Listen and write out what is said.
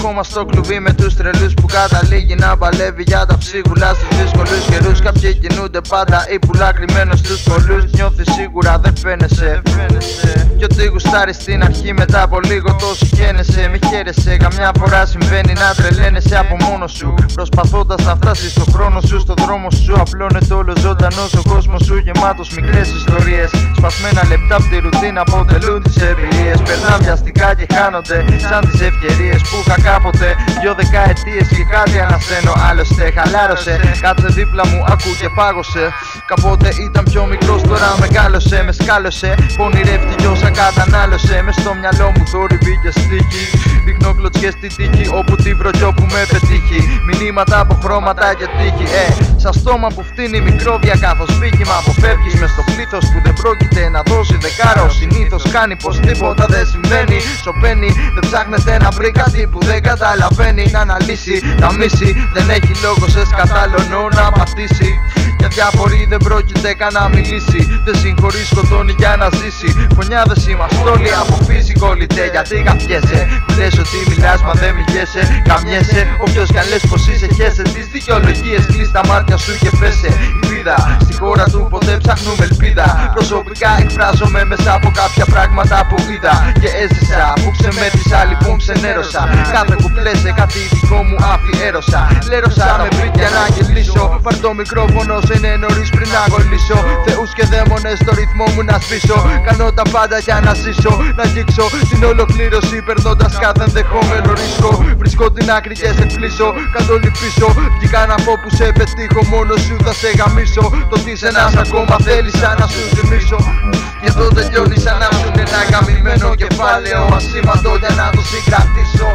ακόμα στο κλουβί με τους τρελούς που καταλήγει να παλεύει για τα ψίχουλα στους δύσκολους καιρούς. Κάποιοι κινούνται πάντα ή πουλά κρυμμένο στους πολλούς. Νιώθεις σίγουρα δεν φαίνεσαι. Κι ό,τι γουστάρεις στην αρχή μετά από λίγο το συγχαίνεσαι. Μη χαίρεσαι, καμιά φορά συμβαίνει να τρελαίνεσαι από μόνος σου, προσπαθώντας να φτάσεις στο χρόνο σου, στο δρόμο σου. Απλώνεται όλο ζωντανός ο κόσμος σου, γεμάτος μικρές ιστορίες. Σπασμένα λεπτά από τη ρουτίνα αποτελούν τις εμπειρίες. Περνά βιαστικά και χάνονται σαν τις ευκαιρίες που είχα κάποτε. 2 δεκαετίες και κάτι ανασταίνω. Άλλωστε χαλάρωσε, κάτσε δίπλα μου, ακού και πάγωσε. Κάποτε ήταν πιο μικρός, τώρα μεγάλωσε. Με σκάλωσε, πονηρεύτηκε όσα κατανάλωσε. Μες στο μυαλό μου θόρυβη και στίχη. Δείχνω κλωτσιές στη τύχη, όπου την βρω κι όπου με πετύχει. Μηνύματα από χρώματα και τύχη. Σαν στόμα που φτύνει μικρόβια καθώς φύγημα. Αποφεύγεις μες στο πλήθος που δεν πρόκειται να δώσει δεκάρο. Συνήθως κάνει πως τίποτα δεν συμβαίνει. Σωπαίνει, δεν ψάχνεται να βρει κάτι που δεν καταλαβαίνει. Να αναλύσει τα μίση, δεν έχει λόγο σε σκατάλωνο να πατήσει. Για διάφοροι δεν πρόκειται καν να μιλήσει. Δεν συγχωρεί, σκοτώνει για να ζήσει. Φωνιάδες είμαστε όλοι από φυσικό λιτέ. Γιατί καπιέσαι, που λες ότι μιλάς μα δεν μιλιέσαι. Καμιέσαι, όποιος κι αν λες πως είσαι χέσε. Τις δικαιολογίες κλείς τα μάτια σου και πέσε. Υπίδα, στη χώρα του ποτέ ψάχνουμε ελπίδα. Προσωπικά εκφράζομαι μέσα από κάποια πράγματα που είδα και έζησα. Που ξεμέτρησα, λοιπόν ξενέρωσα. Κάθε κουπλέ σε κάτι δικό μου αφιέρωσα. Λέρωσα με βρήκια να γελίσω. Πάρ' το μικρόφωνο, είναι νωρίς πριν να κολλήσω. Θεούς και δαίμονες στο ρυθμό μου να σβήσω. Κάνω τα πάντα για να ζήσω, να αγγίξω την ολοκλήρωση. Περνώντας κάθε ενδεχόμενο ρίσκο. Βρίσκω την άκρη και σε κλείσω. Κατόλοι πίσω, βγήκα να πω που σε πετύχω. Μόνο σου θα σε γαμίσω. Το τι σε ένας ακόμα θέλησα να σου θυμίσω. Και εδώ τελειώνει σαν να σου ένα γαμημένο κεφάλαιο ασήμαντο για να το συγκρατήσω.